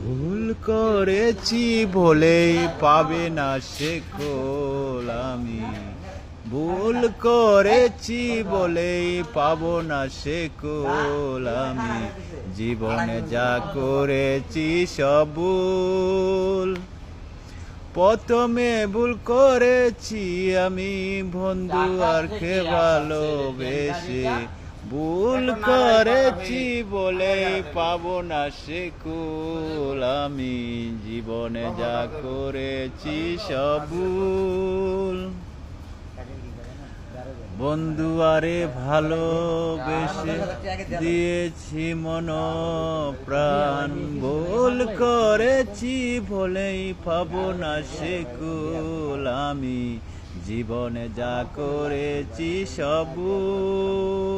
ভুল করেছি বলেই পাবে না সে কোল আমি, ভুল করেছি বলেই পাবো না সে কোল আমি, জীবনে যা করেছি সব ভুল। প্রথমে ভুল করেছি আমি বন্ধু আর কে ভালোবেসে, ভুল করেছি বলে পাবো না সে কুল আমি, জীবনে যা করেছি সব ভুল। বন্ধু আরে ভালোবেসে দিয়েছি মন প্রাণ, ভুল করেছি বলেই পাবো না সে কুল আমি, জীবনে যা করেছি সব ভুল।